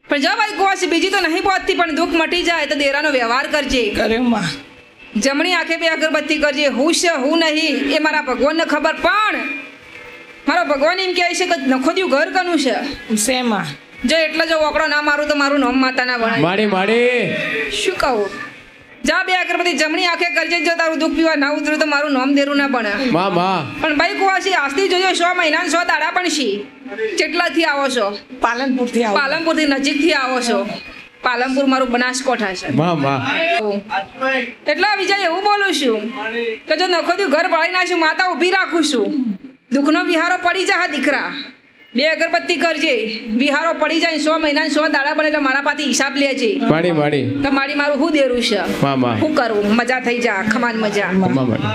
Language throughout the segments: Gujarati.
પણ જો ભાઈ કુવાસી બીજી તો નહીં પહોંચતી, પણ દુઃખ મટી જાય તો દેરાનો વ્યવહાર કરજે. કરે માં જમણી આંખે બે અગરબત્તી કરજે. હું છે હું નહીં એ મારા ભગવાનને ખબર, પણ મારો ભગવાન એમ કહે છે કે નખોદ્યું ઘર કનું છે. શેમાં જો એટલે જો ઓકડો ના મારું તો મારું નામ માતા ના ભણાય. માડી માડી શું કહું? જા બે અગરબત્તી જમણી આંખે કરજે. જો તારું દુઃખ પીવા ના ઉતર્યું તો મારું નામ દેરું ના બને. માં માં પણ ભાઈ કુવાસી આજથી જોજો 100 મહિના 100 દાડા પણ છી. કેટલાથી આવો છો? પાલનપુર થી આવો. પાલનપુરથી નજીકથી આવો છો. પાલનપુર મારું બનાસકોઠા છે. માં માં એટલે વિજય એવું બોલું છું કે જો નખોદ્યું ઘર બળી નાખ્યું, માતા ઊભી રાખું છું. દુઃખનો વિહારો પડી જા દીકરા. બે અગરબત્તી કરજે. વિહારો પડી જાય 100 મહિના 100 દાડા બને એટલે મારા પાસેથી હિસાબ લેજે. માડી માડી તો મારી મારું શું દેરું છે? માં માં શું કરવું? મજા થઈ જા. ખમાન મજા. માં માડી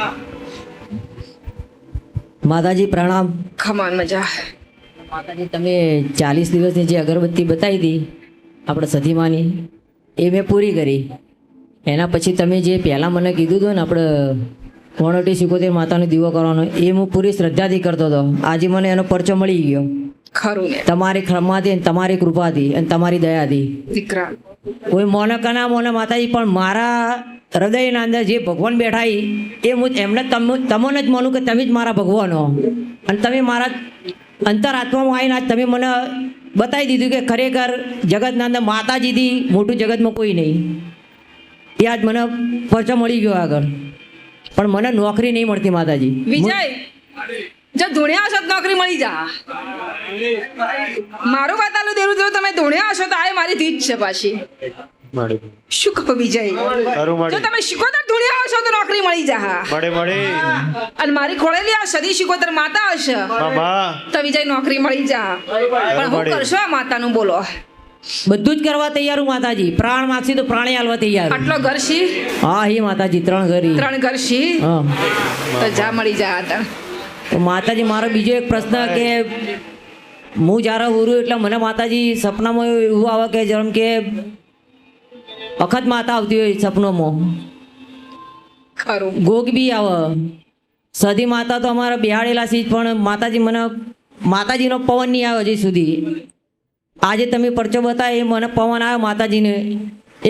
માતાજી પ્રણામ. ખમાન મજા. માતાજી તમે 40 દિવસની જે અગરબત્તી બતાવી હતી આપણે સધીમાની, એ મેં પૂરી કરી. એના પછી તમે જે પહેલાં મને કીધું હતું ને આપણે 178 માતાનો દીવો કરવાનો, એ હું પૂરી શ્રદ્ધાથી કરતો હતો. આજે મને એનો પરચો મળી ગયો. ખરું ને તમારી ક્ષમાથી અને તમારી કૃપાથી અને તમારી દયાથી. દીકરા કોઈ મોને કના મોને માતાજી, પણ મારા હૃદયના અંદર જે ભગવાન બેઠા એ હું એમને તમને જ માનું કે તમે જ મારા ભગવાન હો. અને તમે મારા અંતરાત્મામાં આવીને આજ તમે મને બતાવી દીધું કે ખરેખર જગતના અંદર માતાજીથી મોટું જગતમાં કોઈ નહીં. એ આજ મને પરચો મળી ગયો આગળ. પણ મને નોકરી નહીં મળતી માતાજી. વિજય જો ધૂણ્યા હશો તો નોકરી મળી જા. મારું વાતાલું દેરું જો તમે ધૂણ્યા હશો તો આ મારી ધીજ છે પાછી. શું કહો વિજય? જો તમે શિકોતર ધૂણ્યા હશો તો નોકરી મળી જા. અને મારી ખોળેલી આ સદી શિકોતર માતા હશે તો વિજય નોકરી મળી જા. પણ હું કરશો આ માતાનું બોલો? બધું જ કરવા તૈયાર હું માતાજી. પ્રાણ માગશી તો પ્રાણી આલવા તૈયાર. આટલો ઘર છી? હા હી માતાજી 3 ઘર. 3 ઘર છી? હા તો જા મળી જા. હતા તો માતાજી મારો બીજો એક પ્રશ્ન કે હું જ્યારે ઉરું એટલે મને માતાજી સપનામાં એવું આવે કે જેમ કે અખત માતા આવતી હોય સપનોમાં. ખરું ગોગ બી આવે. સધી માતા તો અમારા બિહાડેલા છે, પણ માતાજી મને માતાજીનો પવન નહીં આવે હજી સુધી. આજે તમે પરચો બતાવ્યો એ મને પવન આવ્યો માતાજીને,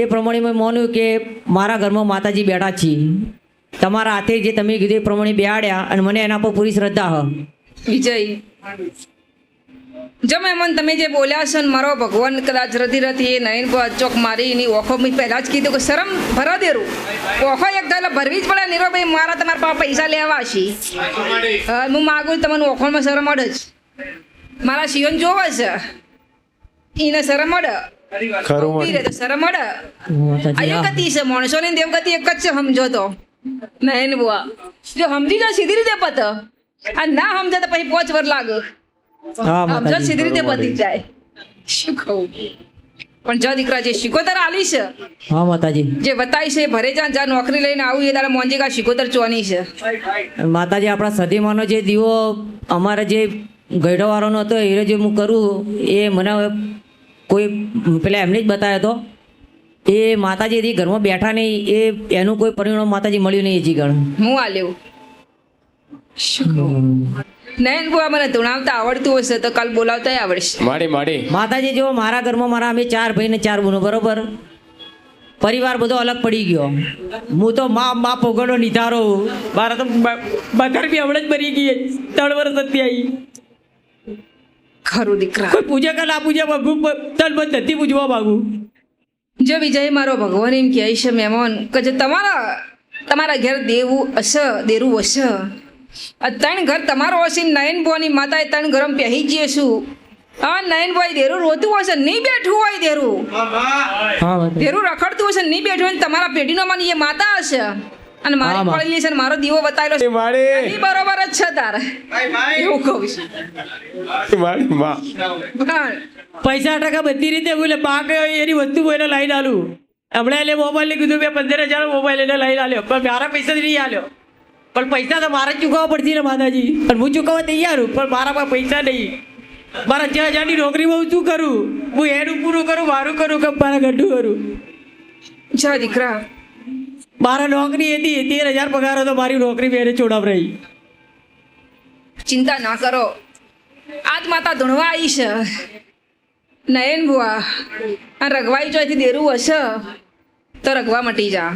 એ પ્રમાણે મેં માન્યું કે મારા ઘરમાં માતાજી બેઠા છીએ. તમારા હાથે જે તમે કીધું એ પ્રમાણે બેહાડ્યા અને મને એના પર પૂરી શ્રદ્ધા હ. વિજય જો મહેમાન તમે જે બોલ્યા છો ને મારો ભગવાન કદાચ રતી રતી એ નયન ચોક મારી એની ઓખો મેં પહેલાં જ કીધું કે શરમ ભરા દેરું. ઓખો એક દાડે ભરવી જ પડે. નીરોભાઈ મારા તમારા પાસે પૈસા લેવા છે. હું માગું તમને ઓખોમાં શરમ અડે જ. મારા શિવન જોવે છે એને શરમ અડે. ઊભી રહે તો શરમ અડે. આ એક ગતિ છે માણસોની દેવગતિ એક જ છે. સમજો તો નયન બુઆ જો સમજી જાઓ સીધી રીતે પત. આ ના સમજે તો પછી 5 વર્ષ લાગે. હા સમજો સીધી રીતે પતી જાય. શું કહું? પણ જો દીકરા જે શિકોતર આલી છે, હા માતાજી. જે બતાવી છે ભરે જા નોકરી લઈને આવું એ તારા મોંજી કા શિકોતર ચોની છે. માતાજી આપણા સદીમાનો જે દીવો અમારે જે ગઢવાળાનો હતો એ જે હું કરું એ મને કોઈ પેલા એમને જ બતાવ્યો હતો. એ માતાજી હજી ઘરમાં બેઠા નહીં, એ એનું કોઈ પરિણામ માતાજી મળ્યું નહીં હજી ગણ. હું આલ્યું. શું કહું? નયન બુઆ મને ધૂણાવતા આવડતું હશે તો કાલ બોલાવતા આવડશે. માડી માડી માતાજી જો મારા ઘરમાં મારા અમે 4 ભાઈ ને 4 બહેનો બરોબર. પરિવાર બધો અલગ પડી ગયો. હું તો મા પોગડો નિધારો. મારા તો બકર બી હમણાં જ મરી ગઈ. 3 વર્ષ નથી આવી. ખરું દીકરા કોઈ પૂજા કે ના પૂજા માગું તન બંધ નથી પૂજવા માગું. જો વિજય મારો ભગવાન એમ કહે છે મહેમાન કે જે તમારા ઘેર દેવું હશે દેરું હશે. આ 3 ઘર તમારો હશે. નયન બોની માતાએ 3 ઘરમાં પહેરી જઈએ છું. હા નયન બોય દેરું રોતું હશે નહીં બેઠું હોય દેરું. દેરું રખડતું હશે નહીં બેઠું હોય. તમારા પેઢીનો માની એ માતા હશે અને મારી પડેલી છે મારો દીવો બતાવેલો છે. માડી બરોબર જ છે તારે એવું કહું છું. માડી માં પૈસા ટકા બધી રીતે બોલે પાક એની વસ્તુ બોલે લાઈન આલું. હમણાં એટલે મોબાઈલ કીધું મેં 15,000 મોબાઈલ એને લઈને આલ્યો, પણ મારા પૈસા જ નહીં આલ્યો. પણ પૈસા તો મારે જ ચૂકવવા પડતી ને માતાજી. પણ હું ચૂકવવા તૈયાર છું, પણ મારા પાસે પૈસા નહીં. મારા 6,000ની નોકરીમાં હું શું કરું? હું એનું પૂરું કરું, મારું કરું કે મારા ગઢું કરું? જા દીકરા મારા નોકરી હતી 13,000 પગાર હતો. મારી નોકરી મેરે છોડાવ રહી. ચિંતા ના કરો. આજ માતા ધૂણવા આવી છે. નયન બુઆ આ રગવાઈ ચોથી દેરું હશે તો રગવા મટી જા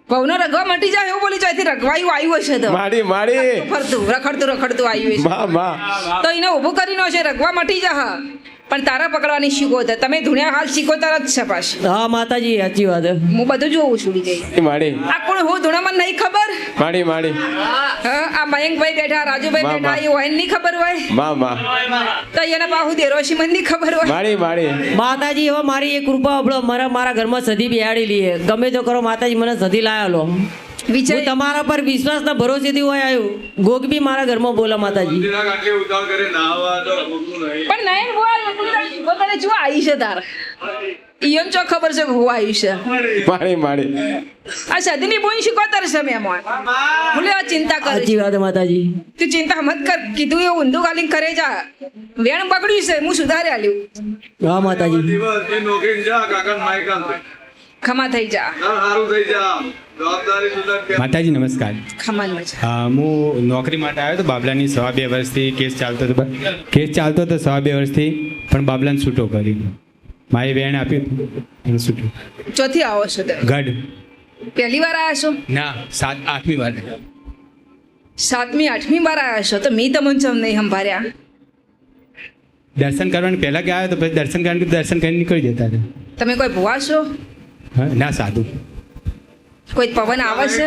ભવનો રગવા મટી જાય એવું બોલી ચોથી રગવાયું આવ્યું હશે તો માડી માડી રખડતું આવ્યું હશે માં માં તો એને ઊભું કરીને હશે રગવા મટી જા પણ તારા પકડવાની શીખો છે તમે ધૂણ્યા હાલ શીખો તારા જ છે પાછી હા માતાજી સાચી વાત છે. હું બધું જોઉં છું વિજય માડી આ કોણ હું ધૂણામાં નહીં ખબર માડી માડી હા આ મયંકભાઈ બેઠા રાજુભાઈ વાહ, બેઠા વાહ. એ હોય નહીં ખબર હોય માં માં તો એના બાહુ દેરોશી મને નહીં ખબર હોય માડી માડી માતાજી હવે મારી એક કૃપા આપણો મારા ઘરમાં સધી બેહાડી લઈએ ગમે તો કરો માતાજી મને સધી લાવેલો વિજય હું તમારા પર વિશ્વાસના ભરોસેથી હોય આવ્યું ગોગ બી મારા ઘરમાં બોલા માતાજી પણ નયન બુઆ બગડે જો આવી છે તાર ઈયમ ચો ખબર છે કે હું આવી છે માડી માડી આ સદીની બોઈ શીખોતર છે મેં મોય ભૂલે આ ચિંતા કરે સાચી વાત છે માતાજી તું ચિંતા મત કર કીધું એ ઊંધું ગાલી કરે જા વેણ બગડ્યું છે હું સુધારી આલ્યું હા માતાજી ખમા થઈ જા માતાજી નમસ્કાર. ખમા મજા હા, હું નોકરી માટે આવ્યો હતો બાબલાની 2.5 વર્ષથી કેસ ચાલતો હતો કેસ ચાલતો હતો 2.5 વર્ષથી પણ બાબલાને છૂટો કરી દીધો. મારી બેન આપ્યું એને છૂટો ચોથી આવો છો તમે ગઢ પહેલી વાર આવ્યા છો ના 7-8મી વાર 7મી 8મી વાર આવ્યા છો તો મેં તમને ચમ નહીં સંભાળ્યા દર્શન કરવાની પહેલાં ગયા તો પછી દર્શન કરીને દર્શન કરીને નીકળી જતા હતા. તમે કોઈ ભુવા છો હા, ના સાધુ કોઈ પવન આવે છે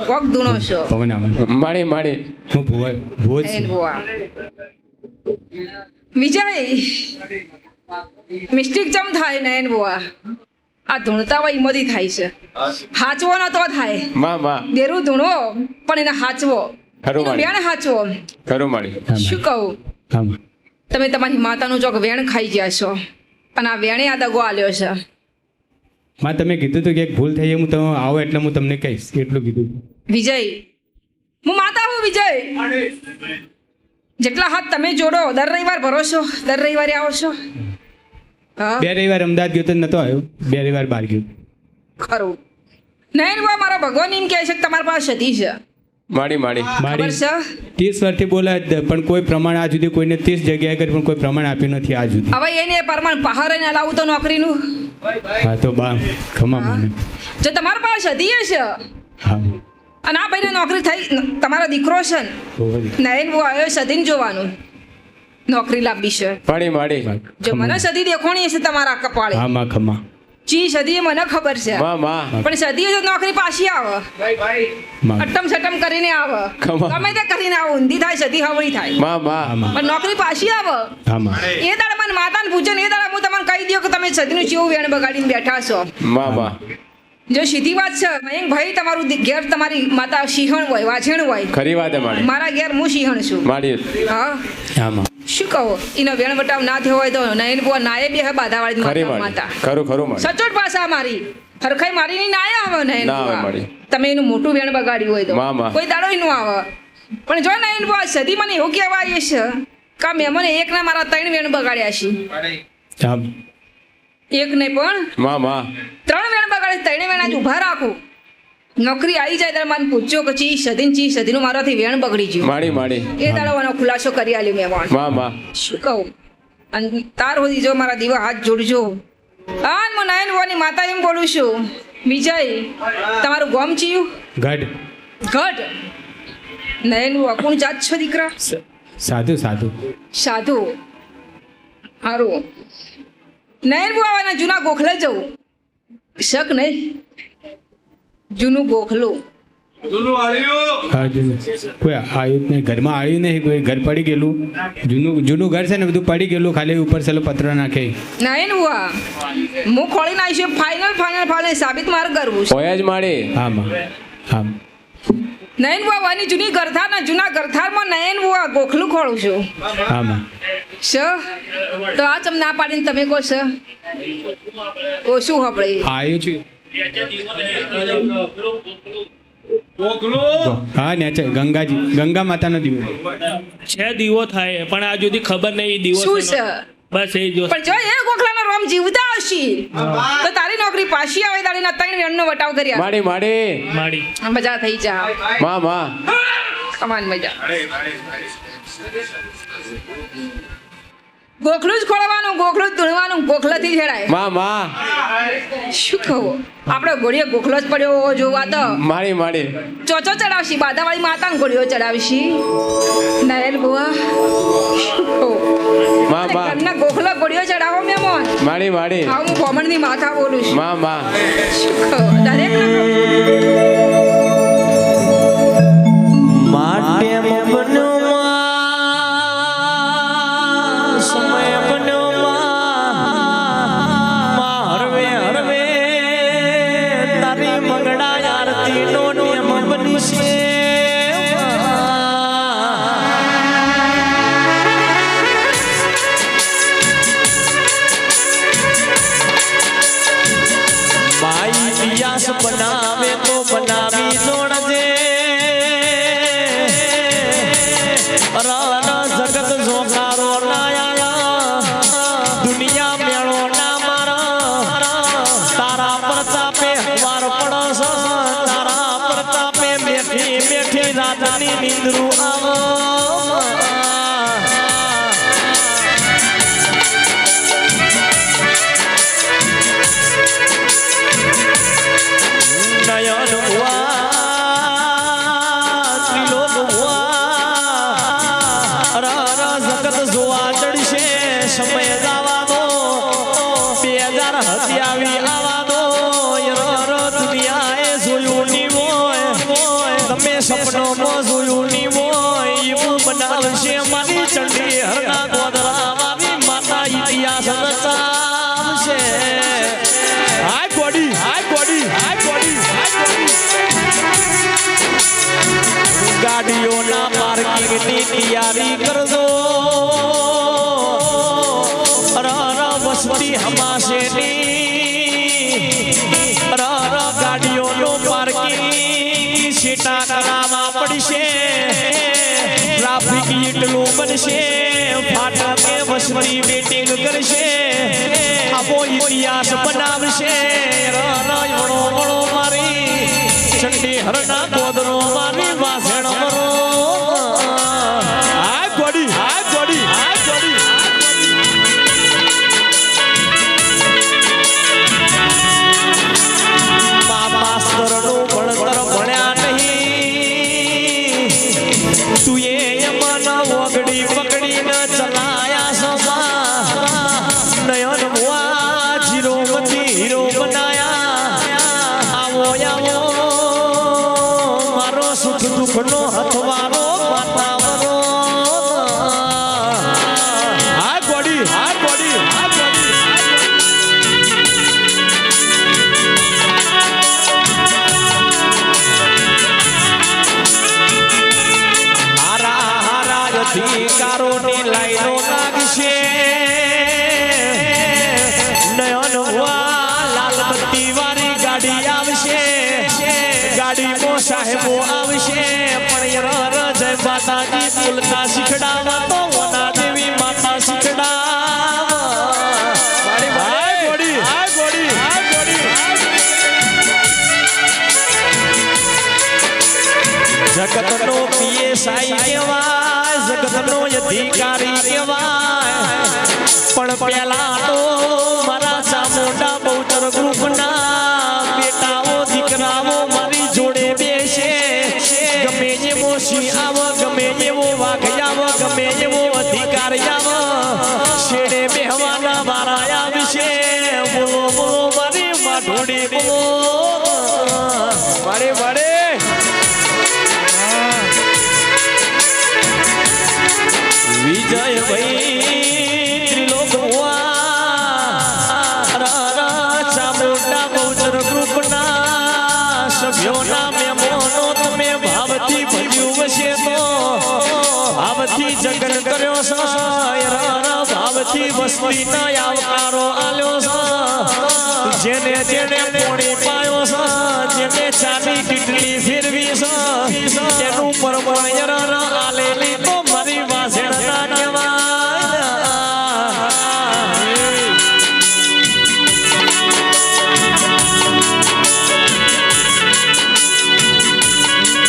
કોક ધૂણો છો પવન આવે માડી માડી હું ભૂવો ભૂવો જ એન છું. ભુવા વિજય મિસ્ટેક ચમ થાય ને એન ભુવા આ ધૂણતા હોય એમાંથી થાય છે હાચવો ન તો થાય માં માં દેરું ધૂણો પણ એને હાચવો ખરું એનું માડી વેણ હાચવો ખરું માડી હા, શું કહું હા, માં. તમે તમારી માતાનું ચોક વેણ ખાઈ ગયા છો અને આ વેણે આ દગો આલ્યો છે માં તમે કીધું હતું કે એક ભૂલ થઈ હું તમે આવો એટલે હું તમને કહીશ એટલું કીધું. વિજય હું માતા હું વિજય જેટલા હાથ તમે જોડો દર રવિવાર ભરો છો દર રવિવારે આવો છો હા 2 રવિવાર અમદાવાદ ગયો તો નતો આવ્યો 2 રવિવાર બહાર ગયો. ખરું નહીં બા મારા ભગવાન એમ કહે છે કે તમારી પાસે સતી છે માડી માડી ખબર મારી છે 30 વર્ષથી બોલાય જ પણ કોઈ પ્રમાણ આજ સુધી કોઈને 30 જગ્યાએ કરી પણ કોઈ પ્રમાણ આપ્યું નથી આજ સુધી. હવે એને પ્રમાણ પહાડ ને લાવું તો નોકરીનું હા તો બા ખમા મને જો તમારા પાસે સતી છે હા અને આ ભાઈને નોકરી થઈ તમારો દીકરો છે ને બહુ નયન બહુ આવ્યો સદીને જોવાનું નોકરી લાવવી છે માડી માડી જો મને સદી દેખોણી હશે તમારા કપાળે હા માં ખમા ચી સદી મને ખબર છે માં માં પણ સદી તો નોકરી પાછી આવે માં અટમ સટમ કરીને આવે ખમા. ગમે તે કરીને આવે ઊંધી થાય સદી હવળી થાય માં માં હા માં પણ નોકરી પાછી આવે હા માં એ દાડા મને માતાને પૂછે ને એ દાડા હું તમને કહી દઉં કે તમે સદીનું ચેવું વેણ બગાડીને બેઠા છો માં માં જો સીધી વાત છે મયંક ભાઈ તમારું ઘેર તમારી માતા સિંહણ હોય વાછણ હોય ખરી વાત હે માડી મારા ઘેર હું સિંહણ છું માડી હા હા માં શું કહો એનો વેણ વટાવ ના થયો હોય તો નયન બુઆ નાયે બે બાધાવાળી ખરી માતા માડી માતા ખરું ખરું માડી સચોટ ભાષા મારી હરખાઈ મારી ની નાયા આવે નયન ના આવે બુઆ મારી. તમે એનું મોટું વેણ બગાડ્યું હોય તો માં, માં. કોઈ દાડો નું આવે પણ જો નયન બુઆ સદી મને એવું કહેવાય છે કે મેમોને એક ના મારા 3 વેણ બગાડ્યા છે હા એક નહીં પણ માં માં 3 વેણ બગાડે 3 વેણ આજ ઊભા રાખું નોકરી આવી જાય ત્યારે મને પૂછજો કે ચી સદીનું મારાથી વેણ બગડી ગયું માડી માડી એ દાડો ખુલાસો કરી આલ્યો મેં માં માં શું કહું અને તાર સુધી જો મારા દીવા હાથ જોડજો હા હું નયન ભુવાની માતા એમ બોલું છું વિજય તમારું ગોમ ચિયું ગઢ ગઢ નયન ભુવા કોણ જાત છો દીકરા સાધુ સાધુ સાધુ સારું નયન ભુવાના જૂના ગોખલે જવું શક નહીં જૂનું ગોખલું હા જૂનું કોઈ આવ્યું જ નહીં ઘરમાં આવ્યું નહીં કોઈ ઘર પડી ગયેલું જૂનું ઘર છે ને બધું પડી ગયેલું ખાલી ઉપર ચલો પત્ર નાખે નયન ભુવા હું ખોલી નાખીશ ફાઇનલ સાબિત મારે કરવું છે ઓય જ માડી હા માં હા નયન બુવાની જૂની ગરથારના જૂના ગરથારમાં નયન બુવા ગોખલું ખોળું છું હા માં શ તો આ ચમ ના પાડીને તમે કહો છો ઓછું આપણે આવ્યું છું હા નેચે ગંગાજી ગંગા માતાનો દીવો છે દીવો થાય પણ આ સુધી ખબર નહીં દીવો શું શેનો. છે બસ એ જો પણ જો એ ગોખલાનો રોમ જીવતા હશે તો તારી નોકરી પાછી આવે તારીના 3 વેણનો વટાવ કર્યા માડી માડી માડી મજા થઈ જા માં માં કમાન મજા ગોખલું જ ખોળવાનું, ગોખલું જ ધૂણવાનું, ગોખલાથી જ હેડાય. માં શું કહું, આપણો ઘોડીએ ગોખલો જ પડ્યો હોવો જોવા તો માડી માડી ચોચો ચડાવશી, બાધાવાળી માતાને ઘોડીઓ ચડાવશી. નાયલ બુઆ શું કહું, માં ઘરના ગોખલો ઘોડીઓ ચડાવો મેમોન. માડી માડી હા, હું ભમણની માથા બોલું છું. માં શું કહું, દરેક માટે બન્યો સમય બન્યો હરવે હરવે તારી મંગળા આરતી નો નિયમ બની છે. ભાઈ પિયાસ બનાવે તો બનાવી જોડજે. જગત જોગારો નાયા દુનિયા મેળો ના મારા તારા પ્રતાપે વાર પડસ તારા પ્રતાપે મેઠી મેઠી રાતની નિંદરું આવો. નયન હુઆ ત્રિલોક હુઆ જગત જોવા ચડશે સમય જવા દો 2027 આવા દો. દુનિયાએ જોયું ની હોય તમે સપનોમાં જોયું ની હોય એવું બનાવશે મારી ચંડી હરના ગોદરા મારી માતા ઇતિહાસ રચાવશે. હાય ગોડી હાય ગોડી હાય ગોડી હાય ગોડી. ગાડીઓના પાર્કિંગની તૈયારી કરજો. વસ્તી હમાશેની ગાડીઓનું પાર્કિંગ સીટા કરાવવા પડશે. ટ્રાફિક એટલું બનશે ફાટકે વસ્તી વેટિંગ કરશે. આપો ઇતિહાસ બનાવશે. વણો વણો મારી ચંડી હરના ગોદરો મારી વાસણ મરો. આ ગોડી આ ગોડી આ ગોડી. માસ્તરનું ભણતર ભણ્યા નહીં તું એ મન વગડી પકડીને ચલાયા સભા. નયન મુઆ જીરોમતી હીરો બનાયા. આવો આવો મારો સુખ દુઃખનો હથવારો વાતાવરો. આ ગોડી આ ગોડી આ ગોડી. અધિકારોની લાઈનો લાગશે. નયન હુઆ લાલ બત્તી વાળી ગાડી આવશે. ગાડીમાં સાહેબો આવશે પણ જય માતાજી બોલતા શીખડાવા તો વના દેવી માતા શીખડાવા. આ ગોડી આ ગોડી આ ગોડી. જગતનો પીએસઆઈ કહેવાય જગતનો અધિકારી કહેવાય પણ પેલા તો મારા ચામુંડા બહુચર ગ્રુપના બેટાઓ દીકરાઓ મારી જોડે બેસે. ગમે એવો સિંહ આવો ગમે એવો વાઘ આવો ગમે એવો અધિકારી આવો છેડે બેહવાના મારા આવશે. બોલો બોલો મારી માઢોડી બોલો મારે મારે. વિજય ભાઈ ત્રિલોક ચામુંડા બહુચર ગ્રુપના સભ્યોના મહેમાનો તમે ભાવથી ભજ્યું હશે તો ભાવથી જગન કર્યો છે. ભાવથી વસ્તીના આવકારો આલ્યો છે. જેને જેને પોણી પાયો છે જેને ચાની કીટલી ફેરવી છે એનું પરમણ આલેલી તો મારી વાસણ ના કહેવાય.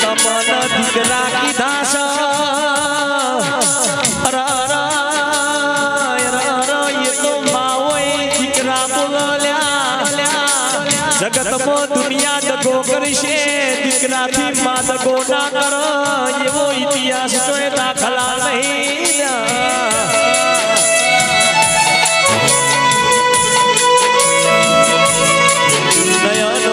તમને દીકરા કીધા છે જગતમાં દુનિયા દગો કરશે દીકરાથી માં દગો ના કર એવો ઇતિહાસ તો એ દાખલા નહીં નયન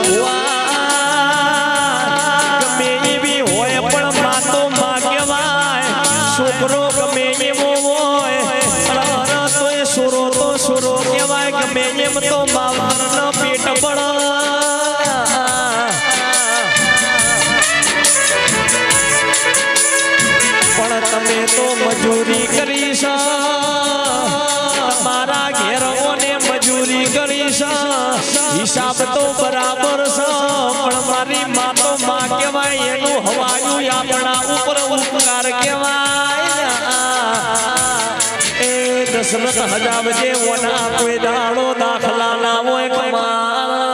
ગમે એવી હોય પણ માં તો માં કહેવાય છોકરો ગમે એવો હોય તો એ સોરો તો સોરો કહેવાય ગમે એમ તો માવતરનો પેટ પણ તમે તો મજૂરી કરીશ મારા ઘેરોને મજૂરી કરીશ હિસાબ તો બરાબર છે પણ મારી માં તો માં કહેવાય એનું હવાયું આપણા ઉપર ઉપકાર કહેવાય એ દશરથ હજાબ જેવોના કોઈ દાડો દાખલા ના હોય કમા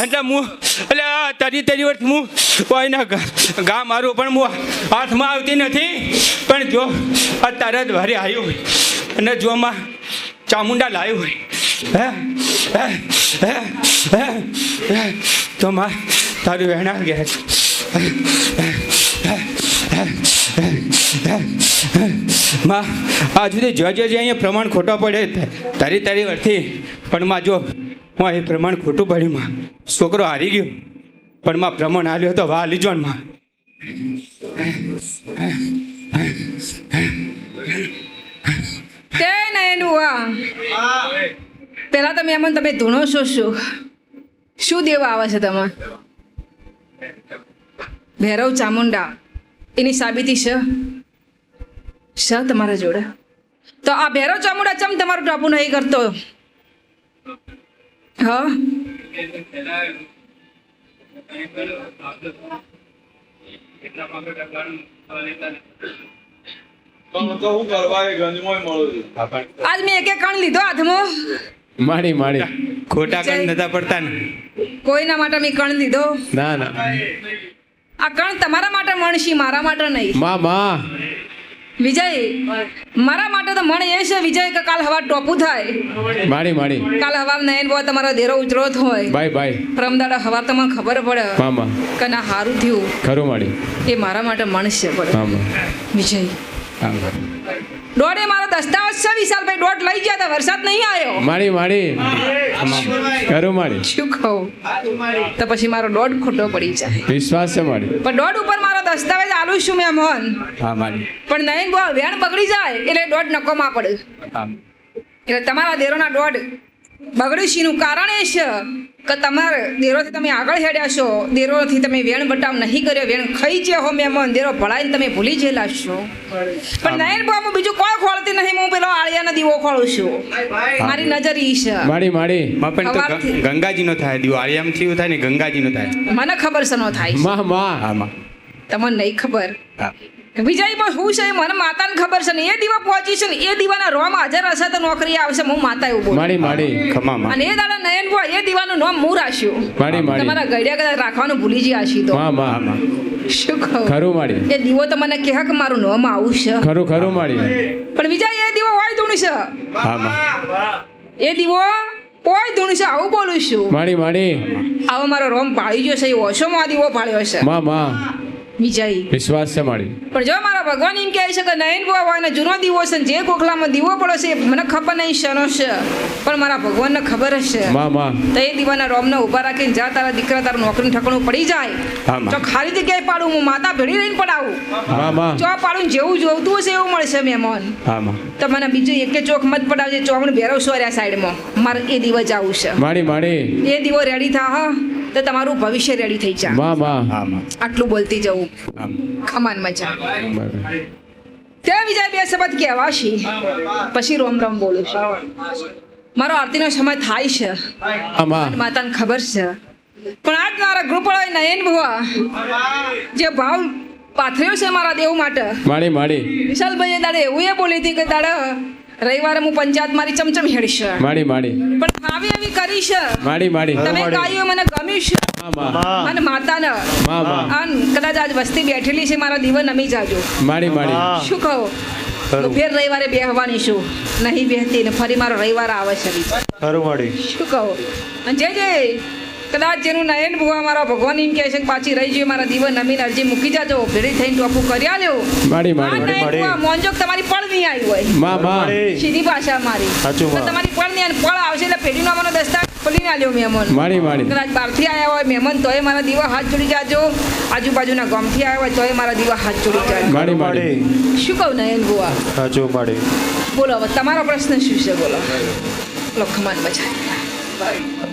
એટલે હું એટલે તરી વર્ષ હું કોઈના ગા મારું પણ હું હાથમાં આવતી નથી પણ જો અત્યારે જ વારે આવ્યું હોય અને જો માં ચામુંડા લાવ્યું હોય તો માં તારું વહેણા ગયા માં આ સુધી જો અહીંયા પ્રમાણ ખોટો પડે તારી વર્ષથી પણ માં જો હું એ પ્રમાણ ખોટું પડ્યું માં છોકરો હારી ગયો પણ માં પ્રમાણ હાલ્યો તો વાહ લીજો ને માં તે નયન બુઆ પેલા તમે એમ તમે ધૂણો છો શું દેવા આવે છે તમે ભૈરવ ચામુંડા એની સાબિતી છે તમારા જોડે તો આ ભૈરવ ચામુંડા ચમ તમારું ટાપુ નહીં કરતો હા આજ મેં એક કણ લીધો હાથમાં માડી માડી ખોટા કણ નતા પડતા ને કોઈના માટે મેં કણ લીધો ના ના આ કણ તમારા માટે મણશી મારા માટે નહીં માં વિજય મારા માટે તો મણ એ છે વિજય કે કાલ હવા ટોપું થાય માડી કાલ હવા નયન બહુ તમારો દેરો ઉજરોત હોય બાય પરમદાડા હવા તમને ખબર પડે મામા કે ના હારું થયું ખરું માડી એ મારા માટે મણશ છે પડે મામા વિજય દોડે મારો દસ્તાવેજ છે વિશાલભાઈ દોડ લઈ ગયા હતા વરસાદ નહીં આવ્યો માડી ખરું માડી શું કહું તો પછી મારો દોડ ખોટો પડી જાય વિશ્વાસ છે માડી પણ દોડ ઉપર મારો દસ્તાવેજ આલુ છું મેં મોહન હા માડી પણ નહીં બહુ વેણ બગડી જાય એટલે દોડ નકોમાં પડે એટલે તમારા દેરોના દોડ બગડ્યું છીનું કારણ એ છે કે તમારે દેરોથી તમે આગળ હેડ્યા છો દેરોથી તમે વેણ બટાવ નહીં કર્યો વેણ ખાઈ છે હો મેં દેરો ભળાઈને તમે ભૂલી ગયેલા છો પણ નયન બહુ હું બીજું કોઈ ખોળતી નહીં હું પેલો આળિયાનો દીવો ખોળું છું મારી નજર ઈ છે માડી માં પણ તો ગંગાજીનો થાય દીવો આર્યામથી એવું થાય ને ગંગાજીનો થાય મને ખબર છે નો થાય માં માં તમને નહીં ખબર હા વિજયમાં શું છે મને માતાને ખબર છે ને એ દીવા પહોંચી છે ને એ દીવાના રોમ હાજર હશે તો નોકરી આવશે હું માતા એવું બોલું માડી ખમામાં અને એ દાડા નયન ભો એ દીવાનું નામ હું રાખ્યું માડી તમારા ગળ્યા કદાચ રાખવાનું ભૂલી ગયા છી તો માં શું કહું ખરું માડી એ દીવો તો મને કહે કે મારું નામ આવું છે ખરું માડી પણ વિજય એ દીવો હોય ધૂણ છે હા માં એ દીવો કોઈ ધૂણ છે આવું બોલું છું માડી આવો મારો રોમ પાળી ગયો છે એ ઓછોમાં આ દીવો પાળ્યો છે માં વિજય વિશ્વાસ છે મારી પણ જો મારા ભગવાન એમ કહે છે કે નયન બુઆ હોય ને જૂનો દીવો છે ને જે કોખલામાં દીવો પડ્યો છે એ મને ખબર નહીં શેનો છે પણ મારા ભગવાનને ખબર હશે માં તો એ દીવાના રોમને ઊભા રાખીને જા તારા દીકરા તારું નોકરી ઠકણું પડી જાય હા, માં. તો ખાલી જગ્યાએ પાડું હું માતા ભેડી રહીને પડાવું માં ચો પાડું ને જેવું જોવતું હશે એવું મળશે મહેમાન હા માં તો મને બીજું એકે ચોક મત પડાવજે ચોમણ ભેરવ સોર્યા સાઈડમાં મારે એ દીવો જવું છે માડી એ દીવો રેડી થા હા તો તમારું ભવિષ્ય રેડી થઈ જાય માં હા માં આટલું બોલતી જવું હા માં. ખમાન મજા ત્યાં બીજા બે શબ્દ કહેવાશી પછી રોમ રોમ બોલું છું મારો આરતીનો સમય થાય છે માં માતાને ખબર છે પણ આજ મારા ગ્રુપ વાળા નયન ભુવા જે ભાવ પાથર્યો છે મારા દેવ માટે માડી વિશાલભાઈએ દાડે એવું એ બોલી હતી કે દાડે રવિવારે હું પંચાયત મારી ચમચમ હેડીશ માડી પણ આવી એવી કરી છે માડી તમે ગાયું મને ગમ્યું છે અને માતાને અને કદાચ આજ વસ્તી બેઠેલી છે મારા દીવા નમી જાજો માડી શું કહો તો ફેર રવિવારે બેહવાની છું નહીં બેહતી ને ફરી મારો રવિવાર આવે છે શું કહો અને જે કદાચ જેનું નયન ભુવા મારા ભગવાન એમ કહે છે કે પાછી રહી જોઈએ મારા દીવા નમીને અરજી મૂકી જાજો ભેડી થઈને ટોપું કરી આલ્યો માડી નયન ભુવા મોંજોક તમારી પળ નહીં આવી હોય માં સીધી ભાષા મારી તો તમારી પળ નહીં અને પળ આવશે એટલે પેઢીનો અમારો દસ્તાવેજ ખોલીને આલ્યો મહેમાન માડી કદાચ બહારથી આવ્યા હોય મહેમાન તોય મારા દીવા હાથ જોડી જાજો આજુબાજુના ગામથી આવ્યા હોય તોય મારા દીવા હાથ જોડી જાજો માડી શું કહું નયન ભુવા બોલો હવે તમારો પ્રશ્ન શું છે બોલો લખમાન બચાય